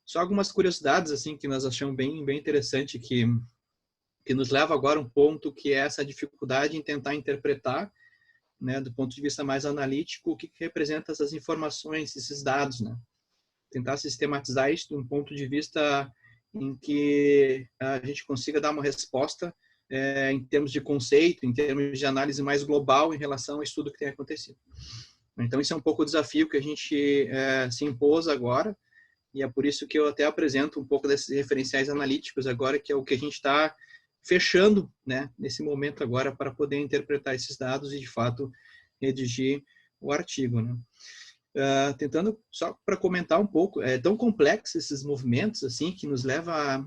Só algumas curiosidades assim que nós achamos bem interessante que nos leva agora a um ponto que é essa dificuldade em tentar interpretar, né, do ponto de vista mais analítico, o que representa essas informações, esses dados, né? Tentar sistematizar isso de um ponto de vista em que a gente consiga dar uma resposta em termos de conceito, em termos de análise mais global em relação ao estudo que tem acontecido. Então, isso é um pouco o desafio que a gente se impôs agora, e é por isso que eu até apresento um pouco desses referenciais analíticos agora, que é o que a gente está fechando, né, nesse momento agora, para poder interpretar esses dados e, de fato, redigir o artigo, né? Tentando só para comentar um pouco, é tão complexo esses movimentos assim que nos leva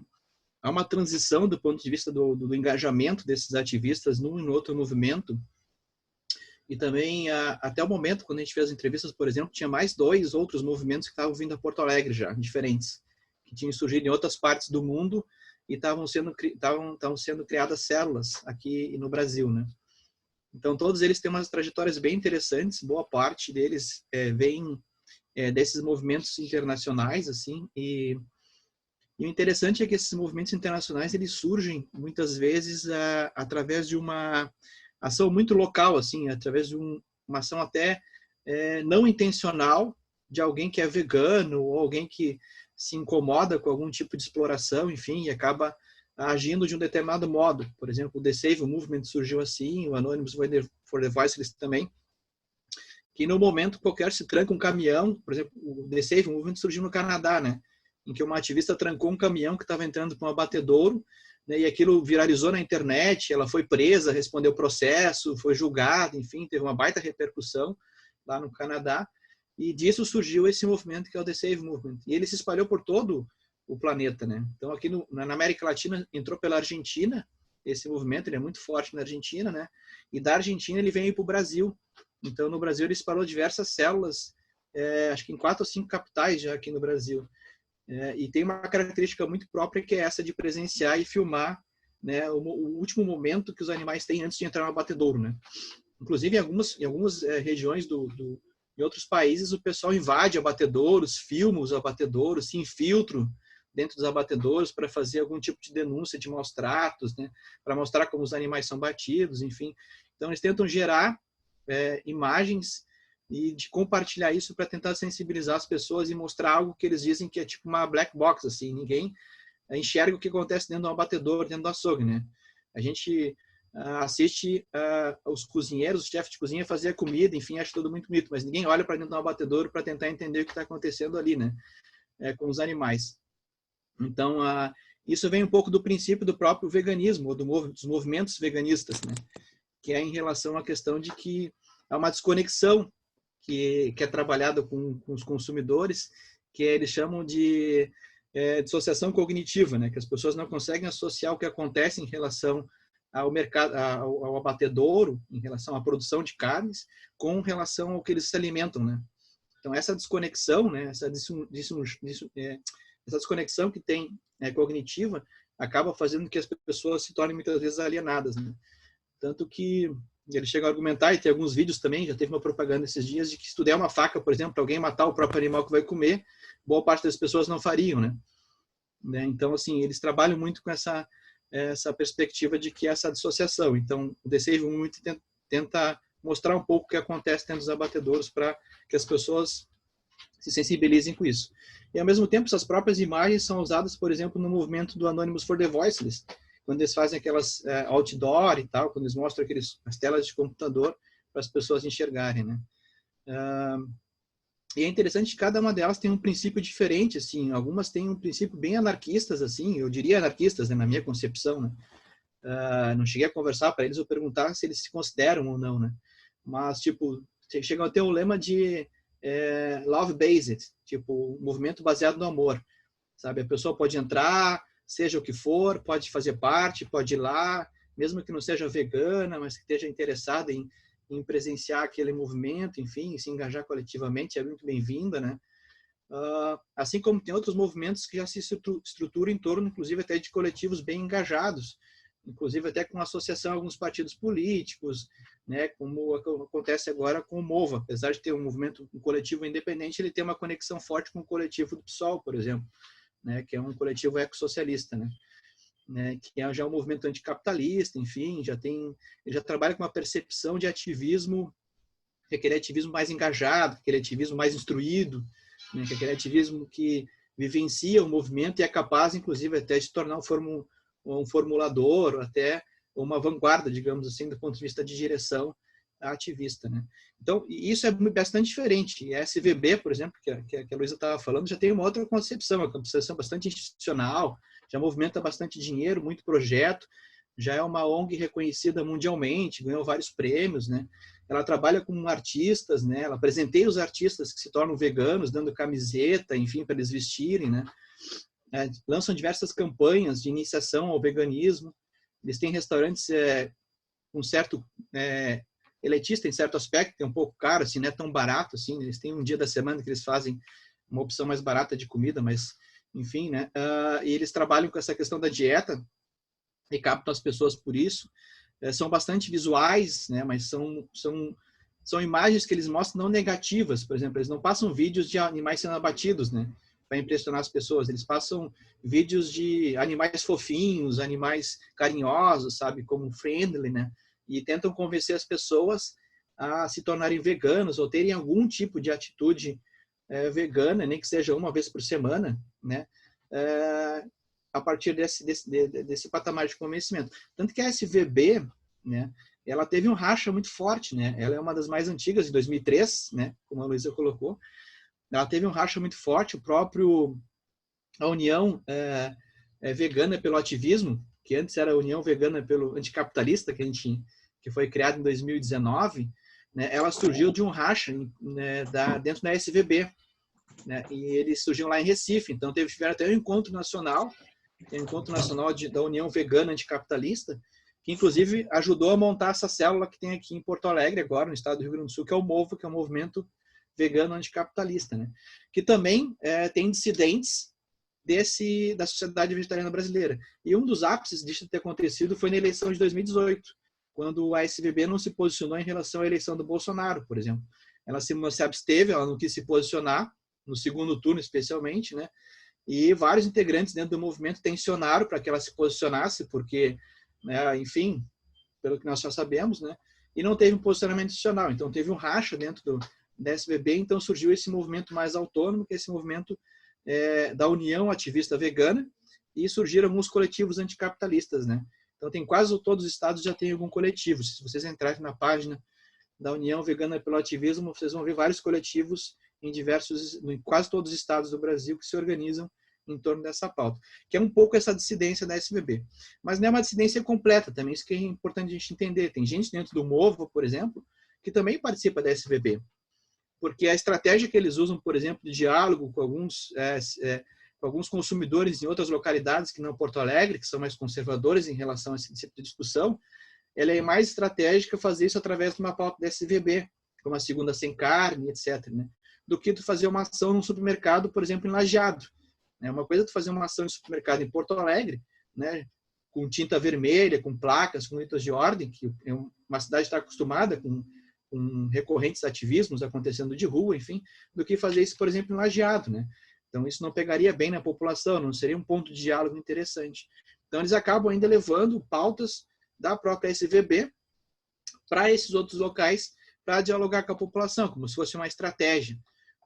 a uma transição do ponto de vista do engajamento desses ativistas num e no outro movimento, e também até o momento quando a gente fez as entrevistas, por exemplo, tinha mais 2 outros movimentos que estavam vindo a Porto Alegre já, diferentes, que tinham surgido em outras partes do mundo e estavam sendo criadas células aqui no Brasil, né? Então, todos eles têm umas trajetórias bem interessantes, boa parte deles vem desses movimentos internacionais, assim, e o interessante é que esses movimentos internacionais, eles surgem, muitas vezes, através de uma ação muito local, assim, através de uma ação até não intencional de alguém que é vegano ou alguém que se incomoda com algum tipo de exploração, enfim, e acaba agindo de um determinado modo. Por exemplo, o The Save Movement surgiu assim, o Anonymous for the Voiceless também, que no momento qualquer se tranca um caminhão, por exemplo, o The Save Movement surgiu no Canadá, né, em que uma ativista trancou um caminhão que estava entrando para um abatedouro, né, e aquilo viralizou na internet, ela foi presa, respondeu processo, foi julgada, enfim, teve uma baita repercussão lá no Canadá, e disso surgiu esse movimento que é o The Save Movement, e ele se espalhou por todo o planeta, né? Então aqui na América Latina entrou pela Argentina esse movimento, ele é muito forte na Argentina, né? E da Argentina ele veio para o Brasil. Então no Brasil ele espalhou diversas células, acho que em 4 ou 5 capitais já aqui no Brasil. E tem uma característica muito própria que é essa de presenciar e filmar, né, o último momento que os animais têm antes de entrar no abatedouro, né? Inclusive em algumas regiões em outros países o pessoal invade abatedouros, filma os abatedouros, se infiltra dentro dos abatedouros para fazer algum tipo de denúncia de maus tratos, né? Para mostrar como os animais são batidos, enfim. Então, eles tentam gerar imagens e de compartilhar isso para tentar sensibilizar as pessoas e mostrar algo que eles dizem que é tipo uma black box, assim, ninguém enxerga o que acontece dentro do abatedor, dentro do açougue, né? A gente assiste os cozinheiros, os chefes de cozinha fazer a comida, enfim, acha tudo muito bonito, mas ninguém olha para dentro do abatedor para tentar entender o que está acontecendo ali, né? Com os animais. Então, isso vem um pouco do princípio do próprio veganismo, dos movimentos veganistas, né? Que é em relação à questão de que há uma desconexão que é trabalhada com os consumidores, que eles chamam de dissociação cognitiva, né? Que as pessoas não conseguem associar o que acontece em relação ao mercado, ao abatedouro, em relação à produção de carnes, com relação ao que eles se alimentam, né? Então, essa desconexão, né? Essa desconexão que tem cognitiva acaba fazendo que as pessoas se tornem muitas vezes alienadas, né? Tanto que ele chega a argumentar, e tem alguns vídeos também, já teve uma propaganda esses dias, de que se tu der uma faca, por exemplo, para alguém matar o próprio animal que vai comer, boa parte das pessoas não fariam, né? Então, assim, eles trabalham muito com essa perspectiva de que essa dissociação. Então, o The Save Movement tenta mostrar um pouco o que acontece dentro dos abatedouros para que as pessoas se sensibilizem com isso. E, ao mesmo tempo, essas próprias imagens são usadas, por exemplo, no movimento do Anonymous for the Voiceless, quando eles fazem aquelas outdoor e tal, quando eles mostram as telas de computador para as pessoas enxergarem, né? E é interessante que cada uma delas tem um princípio diferente, assim. Algumas têm um princípio bem anarquistas, assim, eu diria anarquistas, né, na minha concepção, né? Não cheguei a conversar para eles ou perguntar se eles se consideram ou não, né? Mas, tipo, chegam a ter o lema de love-based, tipo, movimento baseado no amor, sabe? A pessoa pode entrar, seja o que for, pode fazer parte, pode ir lá, mesmo que não seja vegana, mas que esteja interessada em presenciar aquele movimento, enfim, se engajar coletivamente, é muito bem-vinda, né? Assim como tem outros movimentos que já se estruturam em torno, inclusive, até de coletivos bem engajados, inclusive até com associação a alguns partidos políticos, né, como acontece agora com o MOVA. Apesar de ter um movimento, um coletivo independente, ele tem uma conexão forte com o coletivo do PSOL, por exemplo, né, que é um coletivo ecossocialista, né, que é já um movimento anticapitalista, enfim, ele já trabalha com uma percepção de ativismo, que é aquele ativismo mais engajado, aquele ativismo mais instruído, né, que é aquele ativismo que vivencia o movimento e é capaz, inclusive, até de se tornar um formulador, até uma vanguarda, digamos assim, do ponto de vista de direção ativista, né? Então, isso é bastante diferente. E a SVB, por exemplo, que a Luísa estava falando, já tem uma outra concepção, uma concepção bastante institucional, já movimenta bastante dinheiro, muito projeto, já é uma ONG reconhecida mundialmente, ganhou vários prêmios, né? Ela trabalha com artistas, né? Ela presenteia os artistas que se tornam veganos, dando camiseta, enfim, para eles vestirem, né? Lançam diversas campanhas de iniciação ao veganismo. Eles têm restaurantes com certo elitista em certo aspecto, que é um pouco caro, assim, não é tão barato, assim. Eles têm um dia da semana que eles fazem uma opção mais barata de comida, mas, enfim, né? E eles trabalham com essa questão da dieta e captam as pessoas por isso. São bastante visuais, né? Mas são imagens que eles mostram não negativas. Por exemplo, eles não passam vídeos de animais sendo abatidos, né, para impressionar as pessoas. Eles passam vídeos de animais fofinhos, animais carinhosos, sabe, como friendly, né? E tentam convencer as pessoas a se tornarem veganos ou terem algum tipo de atitude vegana, nem que seja uma vez por semana, né? A partir desse patamar de convencimento. Tanto que a SVB, né, ela teve um racha muito forte, né? Ela é uma das mais antigas, de 2003, né, como a Luísa colocou. Ela teve um racha muito forte. A União Vegana pelo Ativismo, que antes era a União Vegana pelo Anticapitalista, que foi criada em 2019, né, ela surgiu de um racha, né, dentro da SVB, né, e eles surgiram lá em Recife. Então tiveram até um encontro nacional, da União Vegana Anticapitalista, que inclusive ajudou a montar essa célula que tem aqui em Porto Alegre agora, no estado do Rio Grande do Sul, que é o MOVO, que é o Movimento Vegano Anticapitalista, né? Que também tem dissidentes da sociedade vegetariana brasileira. E um dos ápices disso ter acontecido foi na eleição de 2018, quando a SVB não se posicionou em relação à eleição do Bolsonaro, por exemplo. Ela se absteve, ela não quis se posicionar, no segundo turno especialmente, né? E vários integrantes dentro do movimento tensionaram para que ela se posicionasse, porque, né, enfim, pelo que nós já sabemos, né, e não teve um posicionamento institucional. Então, teve um racha dentro da SVB, então surgiu esse movimento mais autônomo, que é esse movimento da União Ativista Vegana, e surgiram alguns coletivos anticapitalistas, né? Então, tem quase todos os estados já tem algum coletivo. Se vocês entrarem na página da União Vegana pelo Ativismo, vocês vão ver vários coletivos em quase todos os estados do Brasil que se organizam em torno dessa pauta, que é um pouco essa dissidência da SVB. Mas não é uma dissidência completa também, isso que é importante a gente entender. Tem gente dentro do MOVO, por exemplo, que também participa da SVB, porque a estratégia que eles usam, por exemplo, de diálogo com alguns consumidores em outras localidades que não Porto Alegre, que são mais conservadores em relação a esse tipo de discussão, ela é mais estratégica fazer isso através de uma pauta da SVB, como a segunda sem carne, etc., né? Do que tu fazer uma ação num supermercado, por exemplo, em Lajeado. É uma coisa tu fazer uma ação de supermercado em Porto Alegre, né, com tinta vermelha, com placas, com letras de ordem, que uma cidade está acostumada com recorrentes ativismos acontecendo de rua, enfim, do que fazer isso, por exemplo, em Lajeado, né? Então, isso não pegaria bem na população, não seria um ponto de diálogo interessante. Então, eles acabam ainda levando pautas da própria SVB para esses outros locais para dialogar com a população, como se fosse uma estratégia,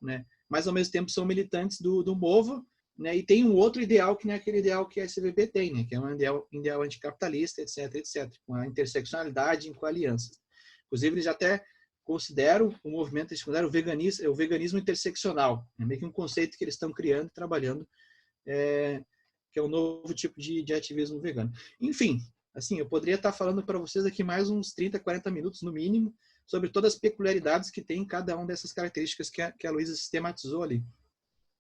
né? Mas, ao mesmo tempo, são militantes do MOVO, né? E tem um outro ideal que não é aquele ideal que a SVB tem, né? Que é um ideal anticapitalista, etc., etc., com a interseccionalidade e com alianças. Inclusive, eles até consideram o movimento, eles consideram o veganismo interseccional, é meio que um conceito que eles estão criando e trabalhando, que é um novo tipo de ativismo vegano. Enfim, assim, eu poderia estar falando para vocês aqui mais uns 30, 40 minutos no mínimo, sobre todas as peculiaridades que tem em cada uma dessas características que a Luísa sistematizou ali.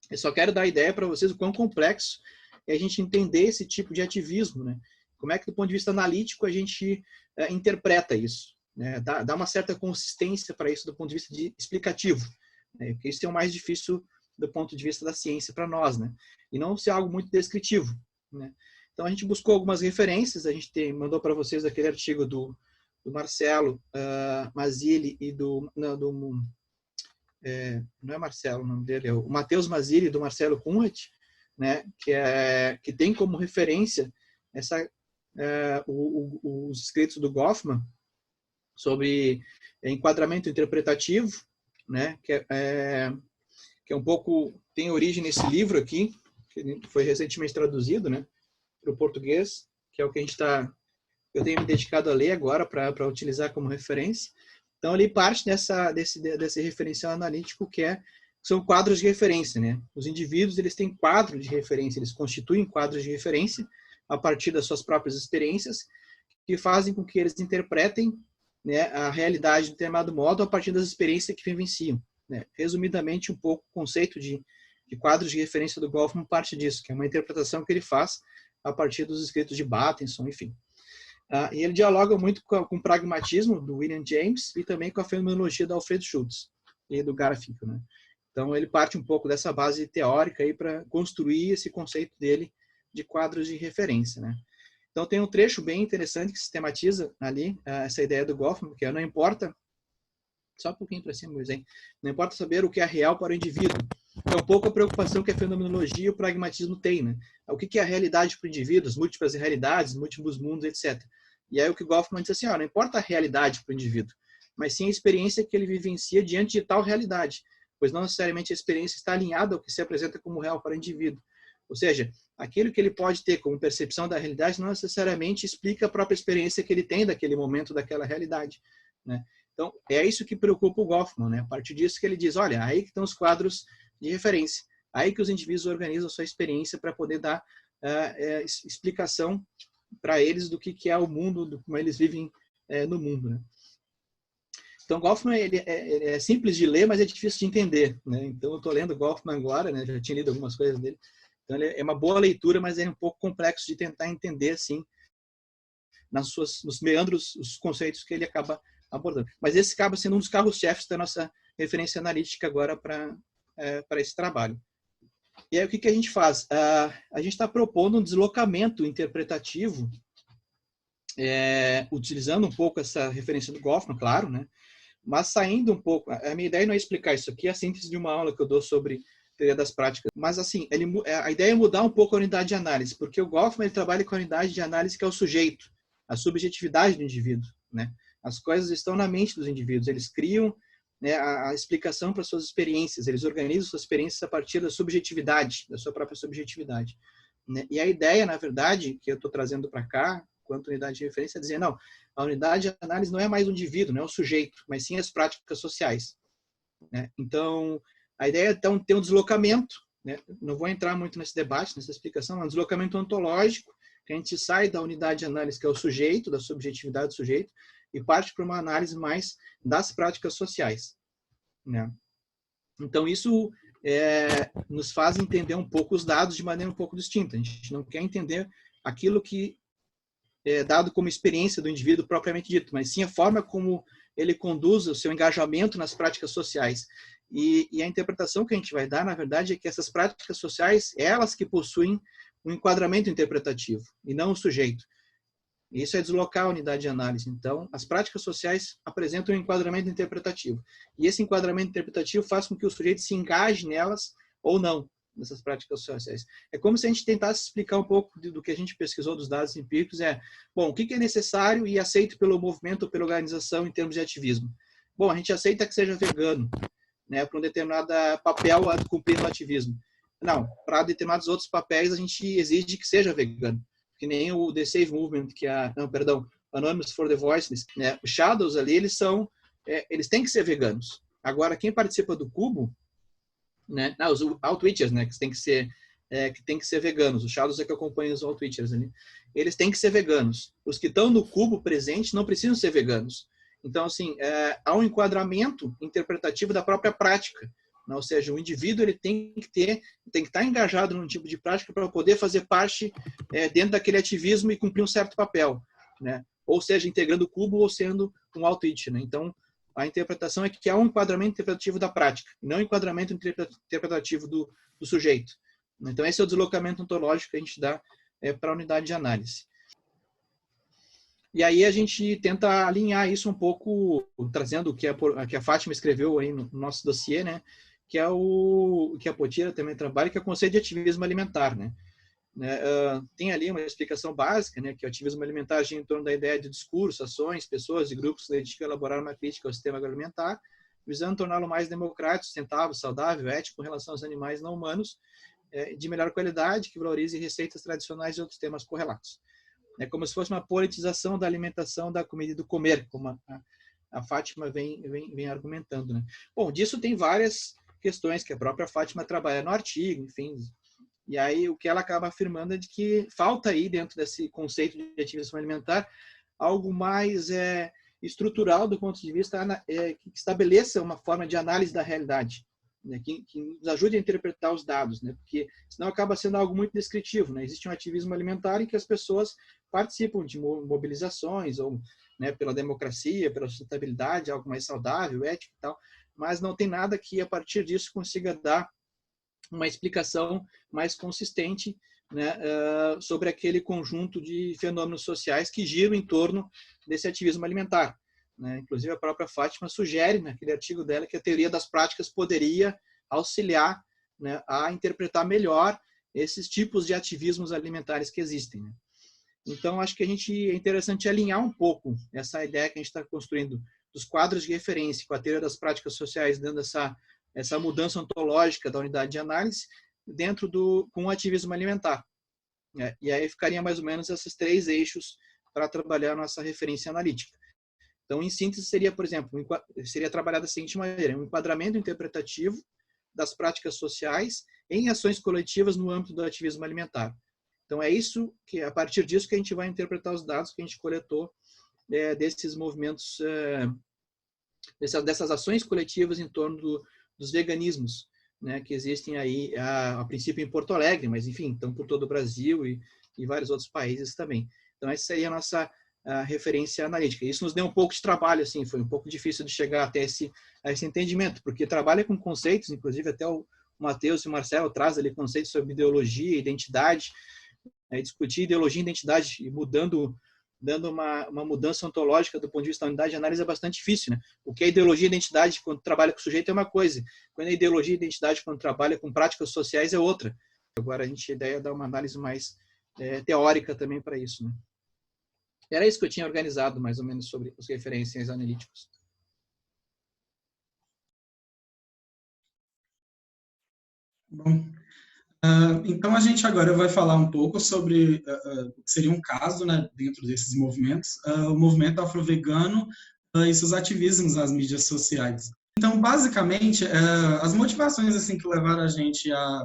Eu só quero dar a ideia para vocês o quão complexo é a gente entender esse tipo de ativismo, né? Como é que, do ponto de vista analítico, a gente interpreta isso, né? Dá uma certa consistência para isso do ponto de vista explicativo, né? Porque isso é o mais difícil do ponto de vista da ciência para nós, né? E não ser algo muito descritivo, né? Então, a gente buscou algumas referências, a gente mandou para vocês aquele artigo do Marcelo Mazzilli e não é Marcelo o nome dele, é o Matheus Mazzilli, do Marcelo Kunrat, né, que tem como referência os escritos do Goffman sobre enquadramento interpretativo, né, que é um pouco, tem origem nesse livro aqui, que foi recentemente traduzido, né, para o português, que é o que eu tenho me dedicado a ler agora para utilizar como referência. Então, ele parte desse referencial analítico são quadros de referência, né? Os indivíduos, eles têm quadro de referência, eles constituem quadros de referência a partir das suas próprias experiências, que fazem com que eles interpretem, né, a realidade de determinado modo a partir das experiências que vivenciam, né? Resumidamente, um pouco o conceito de quadros de referência do Goffman parte disso, que é uma interpretação que ele faz a partir dos escritos de Bateson, enfim. E ele dialoga muito com o pragmatismo do William James e também com a fenomenologia do Alfred Schultz e do Garfinkel, né? Então, ele parte um pouco dessa base teórica aí para construir esse conceito dele de quadros de referência, né? Então, tem um trecho bem interessante que sistematiza ali essa ideia do Goffman, que não importa, só um pouquinho para cima, Moisés, não importa saber o que é real para o indivíduo, é um pouco a preocupação que a fenomenologia e o pragmatismo têm, né? O que é a realidade para o indivíduo, as múltiplas realidades, múltiplos mundos, etc. E aí o que Goffman diz assim, não importa a realidade para o indivíduo, mas sim a experiência que ele vivencia diante de tal realidade, pois não necessariamente a experiência está alinhada ao que se apresenta como real para o indivíduo. Ou seja, aquilo que ele pode ter como percepção da realidade não necessariamente explica a própria experiência que ele tem daquele momento, daquela realidade, né? Então, é isso que preocupa o Goffman, né? A partir disso que ele diz, olha, aí que estão os quadros de referência, aí que os indivíduos organizam a sua experiência para poder dar explicação para eles do que é o mundo, do como eles vivem no mundo, né? Então, Goffman ele é simples de ler, mas é difícil de entender, né? Então, eu estou lendo Goffman agora, né? Já tinha lido algumas coisas dele. Então, ele é uma boa leitura, mas é um pouco complexo de tentar entender, assim, nos meandros, os conceitos que ele acaba abordando. Mas esse acaba sendo um dos carros-chefes da nossa referência analítica agora para esse trabalho. E aí, o que a gente faz? A gente está propondo um deslocamento interpretativo, utilizando um pouco essa referência do Goffman, claro, né? Mas saindo um pouco... A minha ideia não é explicar isso aqui, é a síntese de uma aula que eu dou sobre teoria das práticas. Mas, assim, a ideia é mudar um pouco a unidade de análise, porque o Goffman ele trabalha com a unidade de análise que é o sujeito, a subjetividade do indivíduo, né? As coisas estão na mente dos indivíduos, eles criam, né, a explicação para suas experiências, eles organizam suas experiências a partir da subjetividade, da sua própria subjetividade, né? E a ideia, na verdade, que eu estou trazendo para cá, quanto unidade de referência, é dizer, não, a unidade de análise não é mais o indivíduo, não é o sujeito, mas sim as práticas sociais, né? Então, a ideia é então ter um deslocamento, né? Não vou entrar muito nesse debate, nessa explicação, é um deslocamento ontológico, que a gente sai da unidade de análise que é o sujeito, da subjetividade do sujeito, e parte para uma análise mais das práticas sociais, né? Então, isso nos faz entender um pouco os dados de maneira um pouco distinta. A gente não quer entender aquilo que é dado como experiência do indivíduo propriamente dito, mas sim a forma como ele conduz o seu engajamento nas práticas sociais. E a interpretação que a gente vai dar, na verdade, é que essas práticas sociais, elas que possuem um enquadramento interpretativo, e não o sujeito. Isso é deslocar a unidade de análise. Então, as práticas sociais apresentam um enquadramento interpretativo. E esse enquadramento interpretativo faz com que o sujeito se engaje nelas ou não, nessas práticas sociais. É como se a gente tentasse explicar um pouco do que a gente pesquisou dos dados empíricos. Bom, o que é necessário e aceito pelo movimento ou pela organização em termos de ativismo? Bom, a gente aceita que seja vegano, né, para um determinado papel a cumprir no ativismo. Não, para determinados outros papéis a gente exige que seja vegano. Que nem o The Save Movement, Anonymous for the Voiceless, né? Os Shadows ali, eles têm que ser veganos. Agora, quem participa do Cubo, né? Os Outwitchers, né? Que tem que ser veganos. Os Shadows é que acompanham os Outwitchers ali. Eles têm que ser veganos. Os que estão no Cubo presente não precisam ser veganos. Então, assim, há um enquadramento interpretativo da própria prática. Ou seja, o indivíduo ele tem que estar engajado num tipo de prática para poder fazer parte dentro daquele ativismo e cumprir um certo papel, né? Ou seja, integrando o cubo ou sendo um outreach, né? Então, a interpretação é que há um enquadramento interpretativo da prática, não um enquadramento interpretativo do sujeito. Então, esse é o deslocamento ontológico que a gente dá para a unidade de análise. E aí a gente tenta alinhar isso um pouco, trazendo o que a Fátima escreveu aí no nosso dossiê, né? que é o que a Potira também trabalha, que é o conceito de ativismo alimentar, né? Tem ali uma explicação básica, né, que o ativismo alimentar gira em torno da ideia de discurso, ações, pessoas e grupos que dedicam a elaborar uma crítica ao sistema agroalimentar, visando torná-lo mais democrático, sustentável, saudável, ético em relação aos animais não humanos, de melhor qualidade, que valorize receitas tradicionais e outros temas correlatos. É como se fosse uma politização da alimentação, da comida e do comer, como a Fátima vem argumentando, né? Bom, disso tem várias questões que a própria Fátima trabalha no artigo, enfim. E aí o que ela acaba afirmando é de que falta aí dentro desse conceito de ativismo alimentar algo mais estrutural do ponto de vista que estabeleça uma forma de análise da realidade, né, que nos ajude a interpretar os dados, né, porque senão acaba sendo algo muito descritivo, né? Existe um ativismo alimentar em que as pessoas participam de mobilizações ou, né, pela democracia, pela sustentabilidade, algo mais saudável, ético e tal, mas não tem nada que a partir disso consiga dar uma explicação mais consistente, né, sobre aquele conjunto de fenômenos sociais que giram em torno desse ativismo alimentar, né? Inclusive a própria Fátima sugere naquele artigo dela que a teoria das práticas poderia auxiliar, né, a interpretar melhor esses tipos de ativismos alimentares que existem, né? Então acho que é interessante alinhar um pouco essa ideia que a gente está construindo dos quadros de referência com a teoria das práticas sociais, dando essa mudança ontológica da unidade de análise dentro com o ativismo alimentar, né? E aí ficaria mais ou menos esses 3 eixos para trabalhar a nossa referência analítica. Então, em síntese, seria, por exemplo, seria trabalhado da seguinte maneira: um enquadramento interpretativo das práticas sociais em ações coletivas no âmbito do ativismo alimentar. Então, é isso que, a partir disso, que a gente vai interpretar os dados que a gente coletou desses movimentos, dessas ações coletivas em torno dos veganismos, né, que existem aí, a princípio em Porto Alegre, mas enfim, estão por todo o Brasil e vários outros países também. Então, essa seria a nossa referência analítica. Isso nos deu um pouco de trabalho, assim, foi um pouco difícil de chegar até esse entendimento, porque trabalha com conceitos, inclusive até o Matheus e o Marcelo traz ali conceitos sobre ideologia, identidade, discutir ideologia e identidade e dando uma mudança ontológica do ponto de vista da unidade de análise é bastante difícil, né? O que é ideologia e identidade quando trabalha com o sujeito é uma coisa, quando é ideologia e identidade quando trabalha com práticas sociais é outra. Agora a ideia é dar uma análise mais teórica também para isso, né? Era isso que eu tinha organizado mais ou menos sobre os referenciais analíticos. Bom, então a gente agora vai falar um pouco sobre o que seria um caso, né, dentro desses movimentos, o movimento afro-vegano e seus ativismos nas mídias sociais. Então, basicamente, as motivações assim que levaram a gente a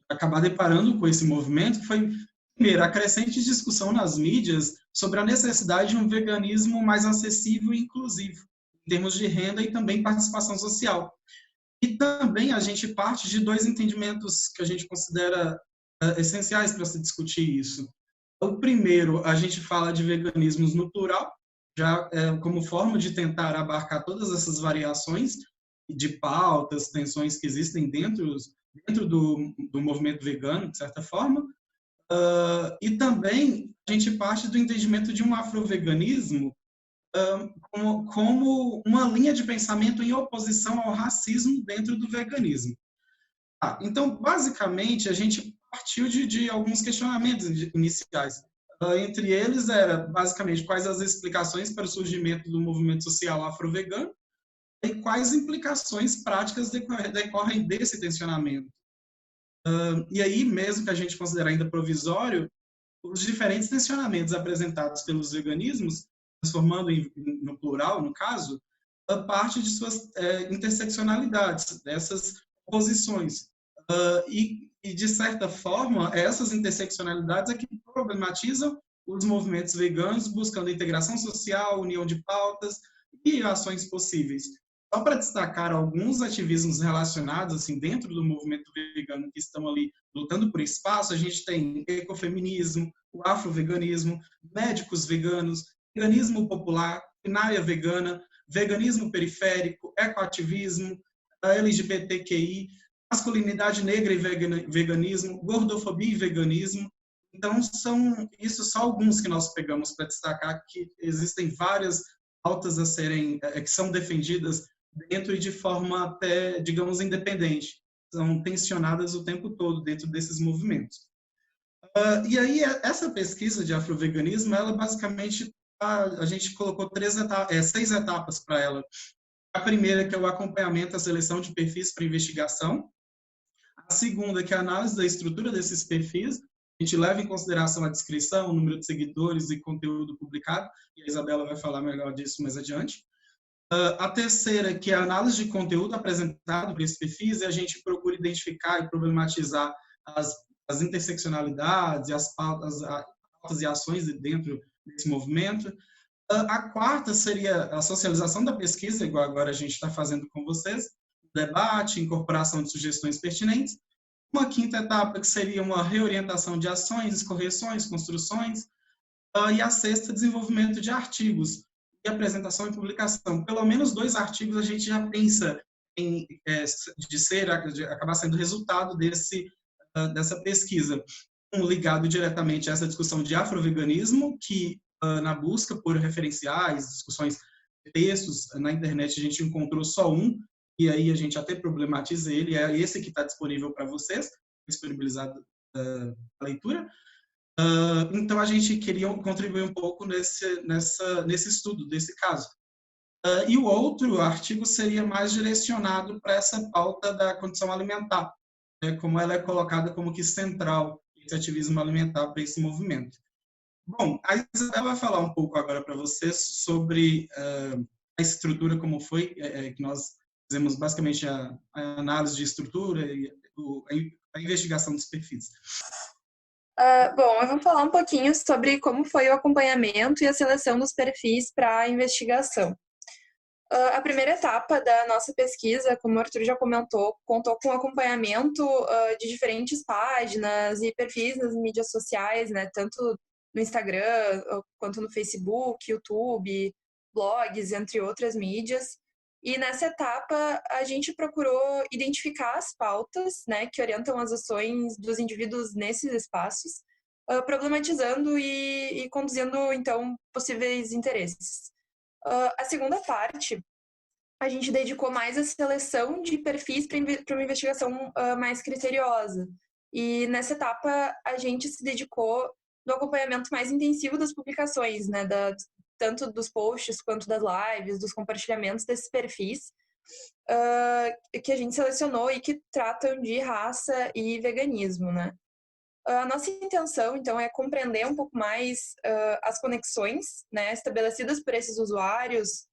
acabar deparando com esse movimento foi, primeiro, a crescente discussão nas mídias sobre a necessidade de um veganismo mais acessível e inclusivo, em termos de renda e também participação social. E também a gente parte de 2 entendimentos que a gente considera essenciais para se discutir isso. O primeiro, a gente fala de veganismos no plural, já como forma de tentar abarcar todas essas variações de pautas, tensões que existem dentro do movimento vegano, de certa forma. E também a gente parte do entendimento de um afroveganismo como uma linha de pensamento em oposição ao racismo dentro do veganismo. Então, basicamente, a gente partiu de alguns questionamentos iniciais. Entre eles era, basicamente, quais as explicações para o surgimento do movimento social afro-vegano e quais implicações práticas decorrem desse tensionamento. E aí, mesmo que a gente considere ainda provisório, os diferentes tensionamentos apresentados pelos veganismos, transformando no plural, no caso, a parte de suas interseccionalidades, dessas posições. E, de certa forma, essas interseccionalidades é que problematizam os movimentos veganos, buscando integração social, união de pautas e ações possíveis. Só para destacar alguns ativismos relacionados assim dentro do movimento vegano que estão ali lutando por espaço, a gente tem ecofeminismo, o afroveganismo, médicos veganos, veganismo popular, binária vegana, veganismo periférico, ecoativismo, LGBTQI, masculinidade negra e veganismo, gordofobia e veganismo. Então, são só alguns que nós pegamos para destacar que existem várias pautas a serem, que são defendidas dentro e de forma até, digamos, independente. São tensionadas o tempo todo dentro desses movimentos. E aí, essa pesquisa de afroveganismo, ela basicamente, a gente colocou 6 etapas para ela. A primeira, que é o acompanhamento, a seleção de perfis para investigação. A segunda, que é a análise da estrutura desses perfis. A gente leva em consideração a descrição, o número de seguidores e conteúdo publicado, e a Isabela vai falar melhor disso mais adiante. A terceira, que é a análise de conteúdo apresentado por esses perfis, e a gente procura identificar e problematizar as interseccionalidades e as pautas e ações dentro desse movimento. A quarta seria a socialização da pesquisa, igual agora a gente está fazendo com vocês, debate, incorporação de sugestões pertinentes. Uma quinta etapa, que seria uma reorientação de ações, correções, construções. E a sexta, desenvolvimento de artigos e apresentação e publicação. Pelo menos 2 artigos a gente já pensa em de acabar sendo resultado dessa pesquisa. Um ligado diretamente a essa discussão de afroveganismo, que na busca por referenciais, discussões de textos na internet, a gente encontrou só um, e aí a gente até problematiza ele, é esse que está disponível para vocês, disponibilizado a leitura. Então, a gente queria contribuir um pouco nesse estudo, desse caso. E o outro artigo seria mais direcionado para essa pauta da condição alimentar, né, como ela é colocada como que central, esse ativismo alimentar para esse movimento. Bom, a Isabela vai falar um pouco agora para vocês sobre a estrutura, como foi, que nós fizemos basicamente a análise de estrutura e a investigação dos perfis. Bom, eu vou falar um pouquinho sobre como foi o acompanhamento e a seleção dos perfis para a investigação. A primeira etapa da nossa pesquisa, como o Arthur já comentou, contou com acompanhamento de diferentes páginas e perfis nas mídias sociais, né, tanto no Instagram, quanto no Facebook, YouTube, blogs, entre outras mídias. E nessa etapa, a gente procurou identificar as pautas, né, que orientam as ações dos indivíduos nesses espaços, problematizando e conduzindo, então, possíveis interesses. A segunda parte, a gente dedicou mais à seleção de perfis para uma investigação mais criteriosa. E nessa etapa, a gente se dedicou no acompanhamento mais intensivo das publicações, né, tanto dos posts quanto das lives, dos compartilhamentos desses perfis, que a gente selecionou e que tratam de raça e veganismo, né. A nossa intenção, então, é compreender um pouco mais as conexões, né, estabelecidas por esses usuários,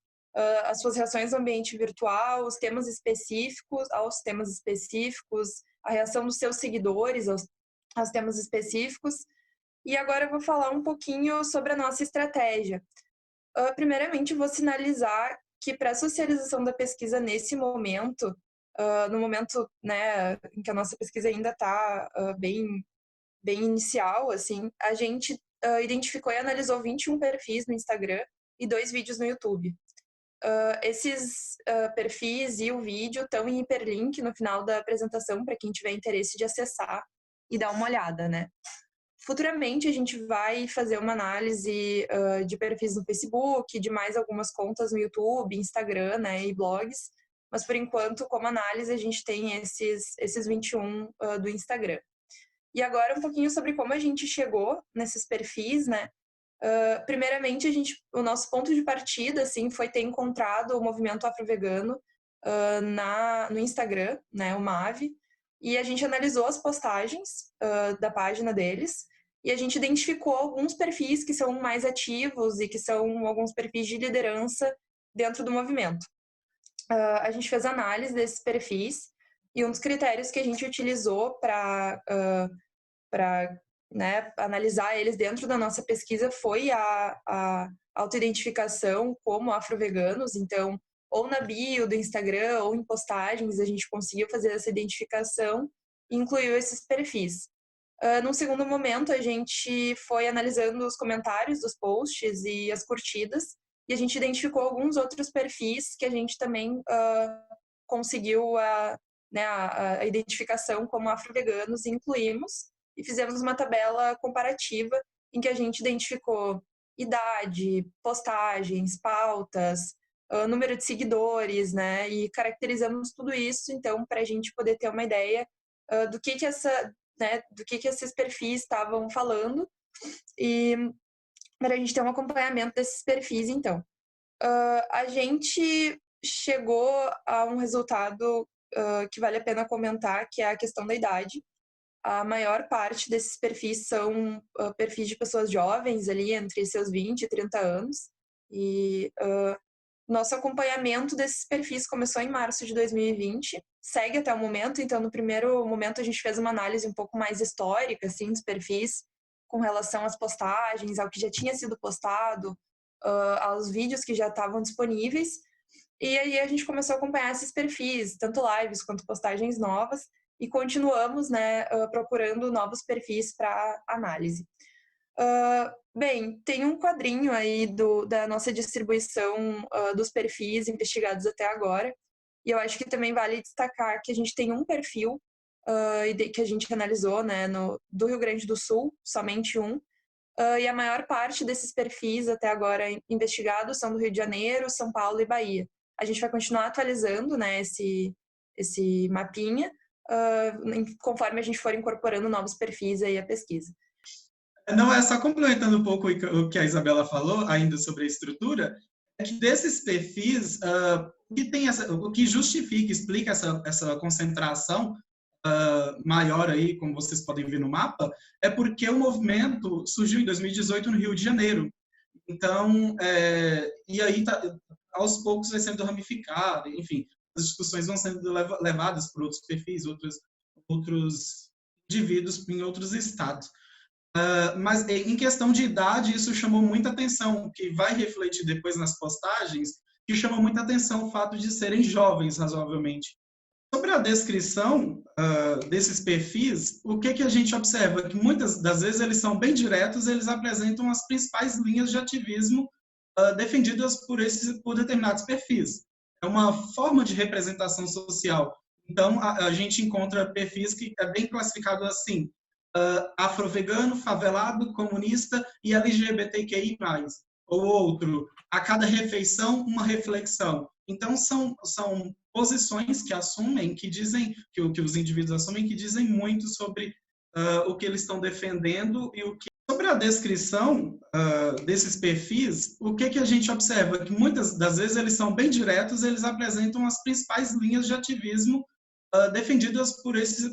as suas reações no ambiente virtual, os temas específicos, a reação dos seus seguidores aos temas específicos. E agora eu vou falar um pouquinho sobre a nossa estratégia. Primeiramente, vou sinalizar que para a socialização da pesquisa nesse momento, no momento, né, em que a nossa pesquisa ainda está bem inicial, assim, a gente identificou e analisou 21 perfis no Instagram e 2 vídeos no YouTube. Esses perfis e o vídeo estão em hiperlink no final da apresentação para quem tiver interesse de acessar e dar uma olhada, né? Futuramente a gente vai fazer uma análise de perfis no Facebook, de mais algumas contas no YouTube, Instagram, né, e blogs, mas por enquanto, como análise, a gente tem esses 21 do Instagram. E agora um pouquinho sobre como a gente chegou nesses perfis, né? Primeiramente, o nosso ponto de partida, assim, foi ter encontrado o movimento afrovegano no Instagram, né, o MAV, e a gente analisou as postagens da página deles, e a gente identificou alguns perfis que são mais ativos e que são alguns perfis de liderança dentro do movimento. A gente fez análise desses perfis, e um dos critérios que a gente utilizou para né, analisar eles dentro da nossa pesquisa foi a autoidentificação como afroveganos. Então, ou na bio do Instagram ou em postagens, a gente conseguiu fazer essa identificação e incluiu esses perfis. Num segundo momento, a gente foi analisando os comentários dos posts e as curtidas, e a gente identificou alguns outros perfis que a gente também conseguiu a identificação como afroveganos e incluímos, e fizemos uma tabela comparativa em que a gente identificou idade, postagens, pautas, número de seguidores, né? E caracterizamos tudo isso, então, para a gente poder ter uma ideia do que esses perfis estavam falando e para a gente ter um acompanhamento desses perfis, então. A gente chegou a um resultado que vale a pena comentar, que é a questão da idade. A maior parte desses perfis são perfis de pessoas jovens, ali entre seus 20 e 30 anos. E nosso acompanhamento desses perfis começou em março de 2020, segue até o momento. Então, no primeiro momento, a gente fez uma análise um pouco mais histórica, assim, dos perfis, com relação às postagens, ao que já tinha sido postado, aos vídeos que já estavam disponíveis. E aí a gente começou a acompanhar esses perfis, tanto lives quanto postagens novas, e continuamos, né, procurando novos perfis para análise. Bem, tem um quadrinho aí da nossa distribuição dos perfis investigados até agora, e eu acho que também vale destacar que a gente tem um perfil que a gente analisou, né, do Rio Grande do Sul, somente um, e a maior parte desses perfis até agora investigados são do Rio de Janeiro, São Paulo e Bahia. A gente vai continuar atualizando, né, esse mapinha, conforme a gente for incorporando novos perfis aí à pesquisa. Não, é só complementando um pouco o que a Isabela falou, ainda sobre a estrutura, é que desses perfis, o que justifica, explica essa concentração maior aí, como vocês podem ver no mapa, é porque o movimento surgiu em 2018 no Rio de Janeiro. Então, e aí aos poucos vai sendo ramificado, enfim, as discussões vão sendo levadas por outros perfis, outros indivíduos em outros estados. Mas em questão de idade, isso chamou muita atenção, que vai refletir depois nas postagens, que chama muita atenção o fato de serem jovens, razoavelmente. Sobre a descrição desses perfis, o que a gente observa? Que muitas das vezes eles são bem diretos, eles apresentam as principais linhas de ativismo defendidas por determinados perfis. É uma forma de representação social. Então, a gente encontra perfis que é bem classificado assim, afro-vegano, favelado, comunista e LGBTQI+. Ou outro, a cada refeição, uma reflexão. Então, são posições que assumem, que dizem, que os indivíduos assumem, que dizem muito sobre o que eles estão defendendo e o que... Sobre a descrição desses perfis, o que a gente observa? Que muitas das vezes eles são bem diretos, eles apresentam as principais linhas de ativismo defendidas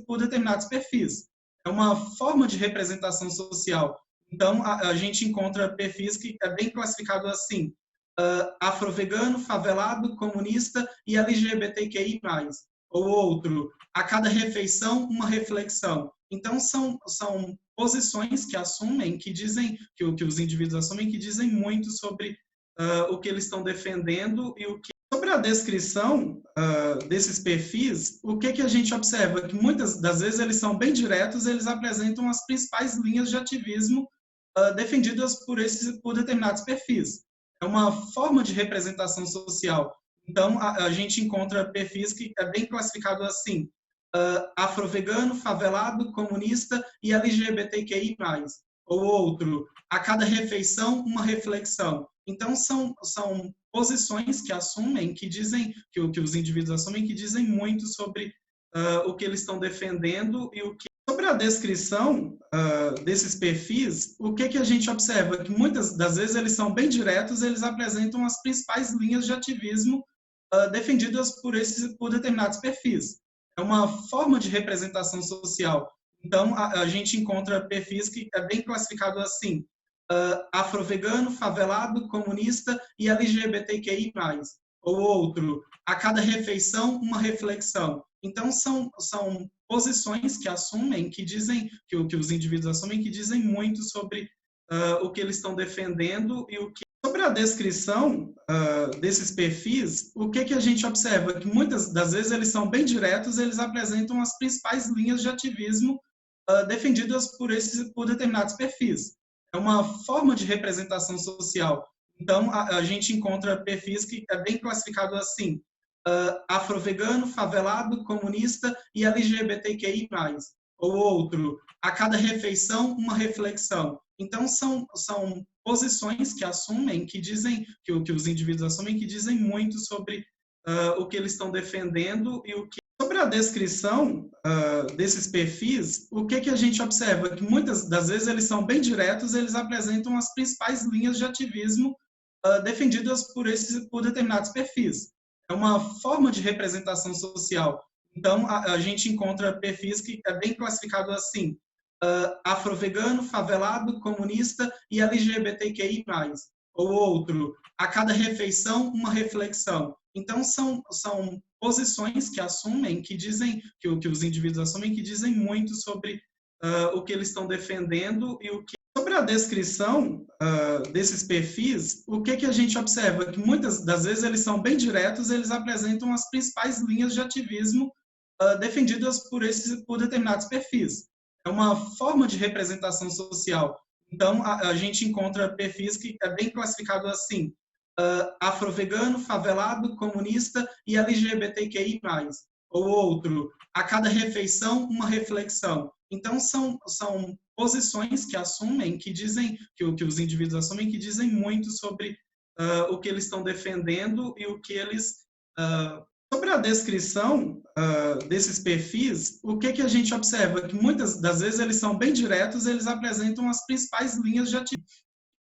por determinados perfis. É uma forma de representação social. Então, a gente encontra perfis que é bem classificado assim, afro-vegano, favelado, comunista e LGBTQI+. Ou outro, a cada refeição, uma reflexão. Então, são posições que assumem, que dizem, que os indivíduos assumem, que dizem muito sobre o que eles estão defendendo e o que... Sobre a descrição desses perfis, o que a gente observa? Que muitas das vezes eles são bem diretos, eles apresentam as principais linhas de ativismo defendidas por determinados perfis. É uma forma de representação social. Então, a gente encontra perfis que é bem classificado assim, afro-vegano, favelado, comunista e LGBTQI+. Ou outro, a cada refeição, uma reflexão. Então, são posições que assumem, que dizem, que os indivíduos assumem, que dizem muito sobre o que eles estão defendendo e o que... Sobre a descrição desses perfis, o que a gente observa? Que muitas das vezes eles são bem diretos, eles apresentam as principais linhas de ativismo defendidas por determinados perfis. É uma forma de representação social. Então, a gente encontra perfis que é bem classificado assim, afro-vegano, favelado, comunista e LGBTQI+. Ou outro, a cada refeição, uma reflexão. Então, são posições que assumem, que dizem, que os indivíduos assumem, que dizem muito sobre o que eles estão defendendo e o que... Sobre a descrição desses perfis, o que a gente observa? Que muitas das vezes eles são bem diretos, eles apresentam as principais linhas de ativismo defendidas por determinados perfis. É uma forma de representação social. Então, a gente encontra perfis que é bem classificado assim, afro-vegano, favelado, comunista e LGBTQI+. Ou outro, a cada refeição, uma reflexão. Então, são posições que assumem, que dizem, que os indivíduos assumem, que dizem muito sobre o que eles estão defendendo e o que... Sobre a descrição desses perfis, o que a gente observa? Que muitas das vezes eles são bem diretos, eles apresentam as principais linhas de ativismo defendidas por determinados perfis. É uma forma de representação social. Então, a gente encontra perfis que é bem classificado assim: afro-vegano, favelado, comunista e LGBTQI+. Ou outro, a cada refeição, uma reflexão. Então, são posições que assumem, que dizem, que os indivíduos assumem, que dizem muito sobre o que eles estão defendendo e o que... Sobre a descrição desses perfis, o que a gente observa? Que muitas das vezes eles são bem diretos, eles apresentam as principais linhas de ativismo defendidas por determinados perfis. É uma forma de representação social. Então, a gente encontra perfis que é bem classificado assim: afro-vegano, favelado, comunista e LGBTQI+. Ou outro, a cada refeição, uma reflexão. Então, são posições que assumem, que dizem, que os indivíduos assumem, que dizem muito sobre o que eles estão defendendo e o que eles... Sobre a descrição desses perfis, o que a gente observa? Que muitas das vezes eles são bem diretos, eles apresentam as principais linhas de ativismo.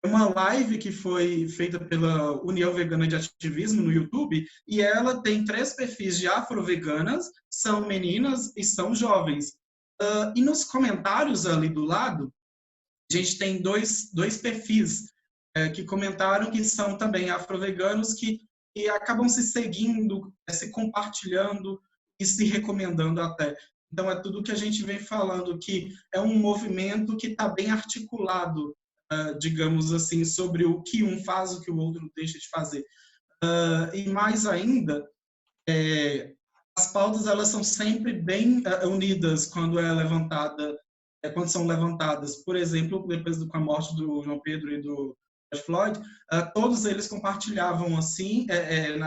Uma live que foi feita pela União Vegana de Ativismo no YouTube, e ela tem 3 perfis de afro-veganas, são meninas e são jovens. E nos comentários ali do lado, a gente tem dois perfis que comentaram que são também afro-veganos, que acabam se seguindo, se compartilhando e se recomendando até. Então, é tudo que a gente vem falando, que é um movimento que está bem articulado, digamos assim, sobre o que um faz, o que o outro deixa de fazer. E mais ainda, as pautas elas são sempre bem unidas quando quando são levantadas. Por exemplo, depois com a morte do João Pedro e do George Floyd, todos eles compartilhavam assim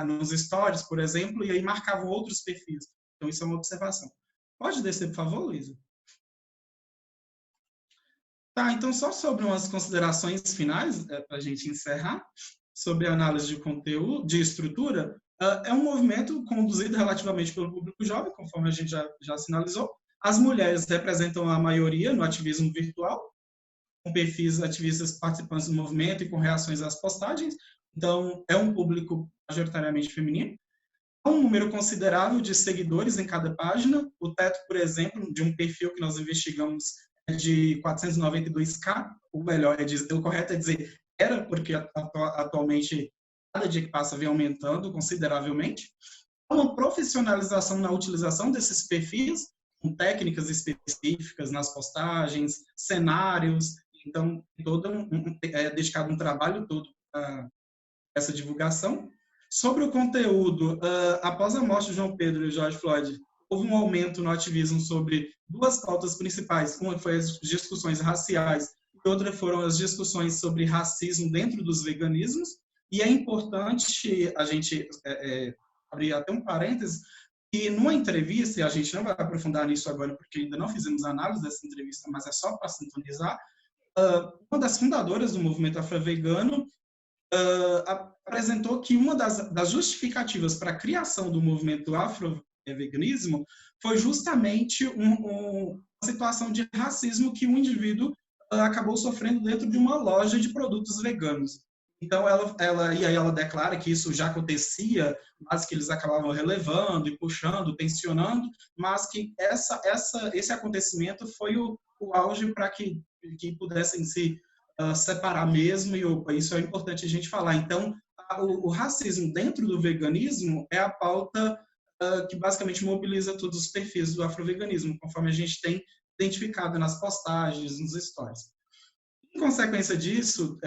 nos stories, por exemplo, e aí marcavam outros perfis. Então isso é uma observação. Pode descer, por favor, Luísa? Tá, então só sobre umas considerações finais, para a gente encerrar, sobre a análise de conteúdo, de estrutura. É um movimento conduzido relativamente pelo público jovem, conforme a gente já sinalizou. As mulheres representam a maioria no ativismo virtual, com perfis ativistas participantes do movimento e com reações às postagens. Então, é um público majoritariamente feminino. Há um número considerável de seguidores em cada página. O teto, por exemplo, de um perfil que nós investigamos é de 492K. O correto é dizer era, porque atualmente, cada dia que passa, vem aumentando consideravelmente. Há uma profissionalização na utilização desses perfis, com técnicas específicas nas postagens, cenários. Então, é dedicado um trabalho todo a essa divulgação. Sobre o conteúdo, após a morte de João Pedro e George Floyd, houve um aumento no ativismo sobre 2 pautas principais. Uma foi as discussões raciais e outra foram as discussões sobre racismo dentro dos veganismos. E é importante a gente abrir até um parênteses, e numa entrevista, e a gente não vai aprofundar nisso agora porque ainda não fizemos análise dessa entrevista, mas é só para sintonizar, uma das fundadoras do movimento afro-vegano apresentou que uma das justificativas para a criação do movimento afro-veganismo foi justamente uma situação de racismo que um indivíduo acabou sofrendo dentro de uma loja de produtos veganos. Então, ela declara que isso já acontecia, mas que eles acabavam relevando e puxando, tensionando, mas que esse acontecimento foi o auge para que pudessem se separar mesmo, e isso é importante a gente falar. Então, o racismo dentro do veganismo é a pauta que basicamente mobiliza todos os perfis do afroveganismo, conforme a gente tem identificado nas postagens, nos stories. Em consequência disso,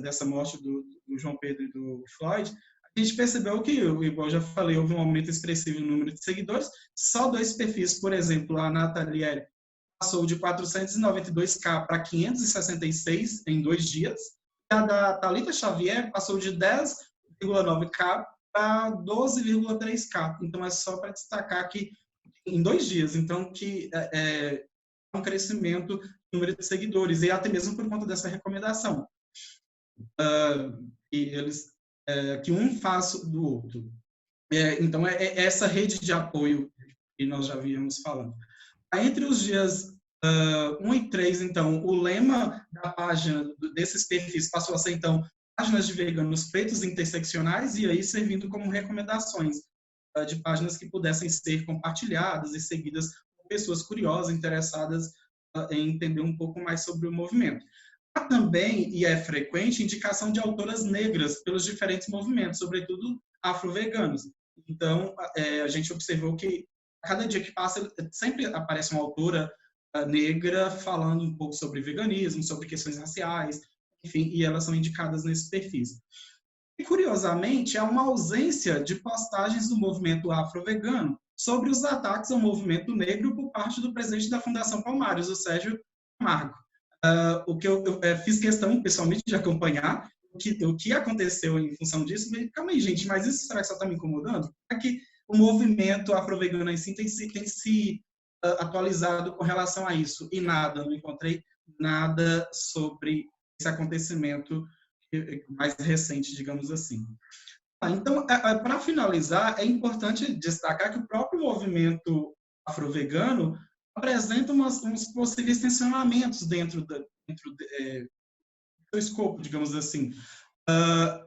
dessa morte do João Pedro e do Floyd, a gente percebeu que, igual eu já falei, houve um aumento expressivo no número de seguidores. Só 2 perfis, por exemplo, a Nathalie passou de 492K para 566 em 2 dias. E a da Thalita Xavier passou de 10,9K para 12,3K. Então, é só para destacar que em 2 dias. Então, que um crescimento no número de seguidores, e até mesmo por conta dessa recomendação. que um faz do outro. Então, é essa rede de apoio que nós já víamos falando. Entre os dias 1 e 3, então, o lema da página desses perfis passou a ser, então, páginas de veganos pretos interseccionais, e aí servindo como recomendações de páginas que pudessem ser compartilhadas e seguidas por pessoas curiosas, interessadas em entender um pouco mais sobre o movimento. Há também, e é frequente, indicação de autoras negras pelos diferentes movimentos, sobretudo afro-veganos. Então, a gente observou que cada dia que passa, sempre aparece uma autora negra falando um pouco sobre veganismo, sobre questões raciais, enfim, e elas são indicadas nesses perfis. E, curiosamente, há uma ausência de postagens do movimento afro-vegano sobre os ataques ao movimento negro por parte do presidente da Fundação Palmares, o Sérgio Camargo. O que eu fiz questão, pessoalmente, de acompanhar o que aconteceu em função disso. Calma aí, gente, mas isso será que só está me incomodando? É que o movimento afro-vegano em si tem se atualizado com relação a isso, e não encontrei nada sobre esse acontecimento mais recente, digamos assim. Então, para finalizar, é importante destacar que o próprio movimento afro-vegano apresenta uns possíveis tensionamentos dentro do escopo, digamos assim. A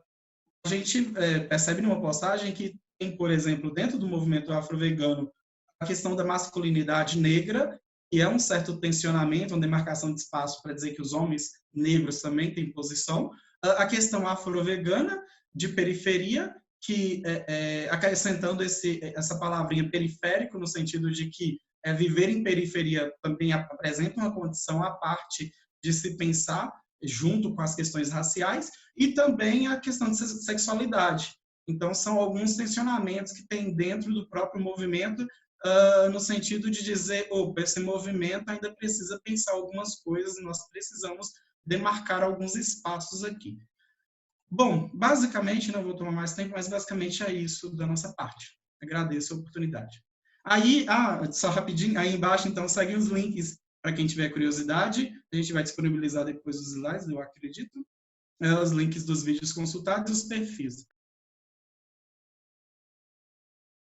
gente percebe numa postagem que tem, por exemplo, dentro do movimento afro-vegano, a questão da masculinidade negra, que é um certo tensionamento, uma demarcação de espaço para dizer que os homens negros também têm posição. A questão afro-vegana de periferia, que acrescentando essa palavrinha periférico, no sentido de que viver em periferia também apresenta uma condição à parte de se pensar junto com as questões raciais, e também a questão de sexualidade. Então, são alguns tensionamentos que tem dentro do próprio movimento, no sentido de dizer, esse movimento ainda precisa pensar algumas coisas, nós precisamos demarcar alguns espaços aqui. Bom, basicamente, não vou tomar mais tempo, mas basicamente é isso da nossa parte. Agradeço a oportunidade. Aí, só rapidinho, aí embaixo, então, seguem os links para quem tiver curiosidade. A gente vai disponibilizar depois os slides, eu acredito. Os links dos vídeos consultados e os perfis.